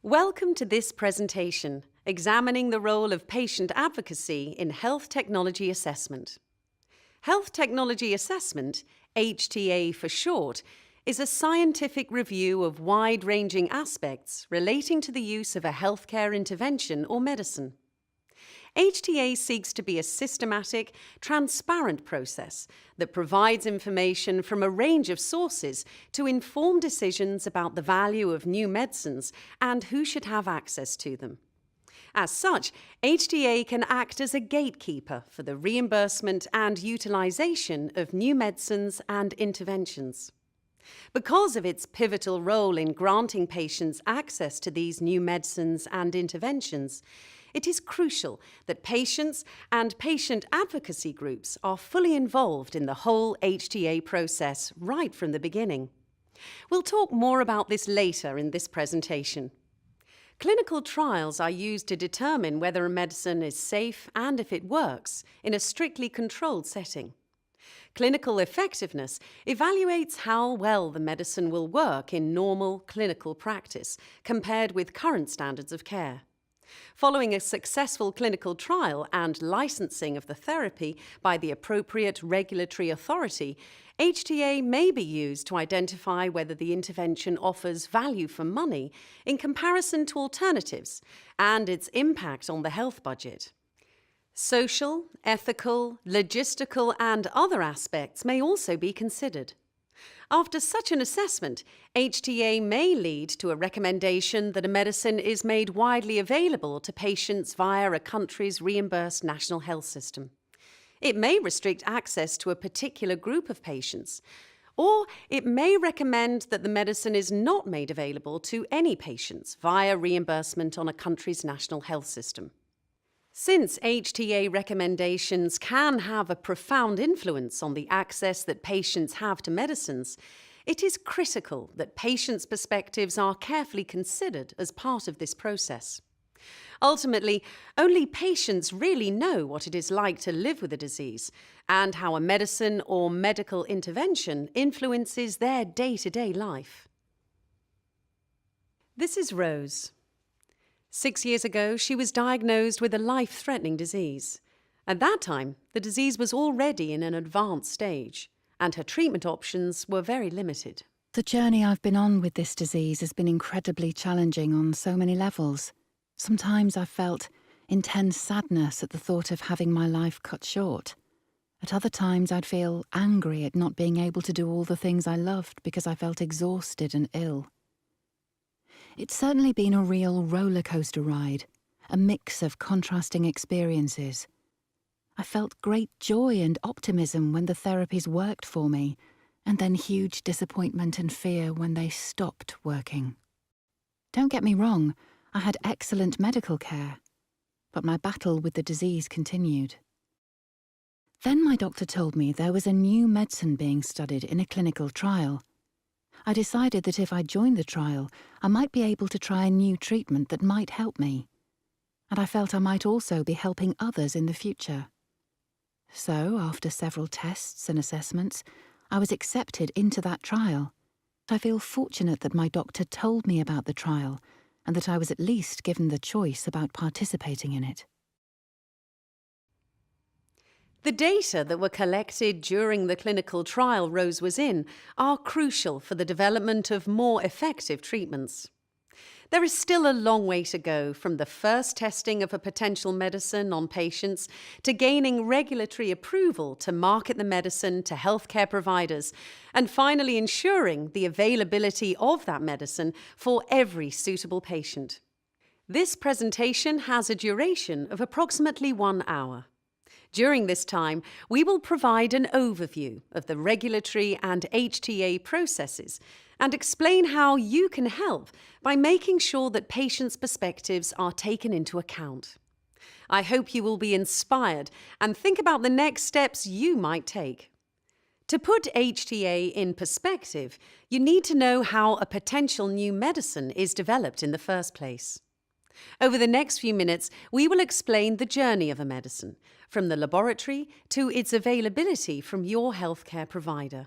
Welcome to this presentation, examining the role of patient advocacy in health technology assessment. Health technology assessment, HTA for short, is a scientific review of wide-ranging aspects relating to the use of a healthcare intervention or medicine. HTA seeks to be a systematic, transparent process that provides information from a range of sources to inform decisions about the value of new medicines and who should have access to them. As such, HTA can act as a gatekeeper for the reimbursement and utilization of new medicines and interventions. Because of its pivotal role in granting patients access to these new medicines and interventions, it is crucial that patients and patient advocacy groups are fully involved in the whole HTA process right from the beginning. We'll talk more about this later in this presentation. Clinical trials are used to determine whether a medicine is safe and if it works in a strictly controlled setting. Clinical effectiveness evaluates how well the medicine will work in normal clinical practice compared with current standards of care. Following a successful clinical trial and licensing of the therapy by the appropriate regulatory authority, HTA may be used to identify whether the intervention offers value for money in comparison to alternatives and its impact on the health budget. Social, ethical, logistical, and other aspects may also be considered. After such an assessment, HTA may lead to a recommendation that a medicine is made widely available to patients via a country's reimbursed national health system. It may restrict access to a particular group of patients, or it may recommend that the medicine is not made available to any patients via reimbursement on a country's national health system. Since HTA recommendations can have a profound influence on the access that patients have to medicines, it is critical that patients' perspectives are carefully considered as part of this process. Ultimately, only patients really know what it is like to live with a disease and how a medicine or medical intervention influences their day-to-day life. This is Rose. 6 years ago, she was diagnosed with a life-threatening disease. At that time, the disease was already in an advanced stage, and her treatment options were very limited. The journey I've been on with this disease has been incredibly challenging on so many levels. Sometimes I've felt intense sadness at the thought of having my life cut short. At other times, I'd feel angry at not being able to do all the things I loved because I felt exhausted and ill. It's certainly been a real roller coaster ride, a mix of contrasting experiences. I felt great joy and optimism when the therapies worked for me, and then huge disappointment and fear when they stopped working. Don't get me wrong, I had excellent medical care, but my battle with the disease continued. Then my doctor told me there was a new medicine being studied in a clinical trial. I decided that if I joined the trial, I might be able to try a new treatment that might help me. And I felt I might also be helping others in the future. So, after several tests and assessments, I was accepted into that trial. I feel fortunate that my doctor told me about the trial and that I was at least given the choice about participating in it. The data that were collected during the clinical trial Rose was in are crucial for the development of more effective treatments. There is still a long way to go from the first testing of a potential medicine on patients to gaining regulatory approval to market the medicine to healthcare providers and finally ensuring the availability of that medicine for every suitable patient. This presentation has a duration of approximately 1 hour. During this time, we will provide an overview of the regulatory and HTA processes and explain how you can help by making sure that patients' perspectives are taken into account. I hope you will be inspired and think about the next steps you might take. To put HTA in perspective, you need to know how a potential new medicine is developed in the first place. Over the next few minutes, we will explain the journey of a medicine, from the laboratory to its availability from your healthcare provider.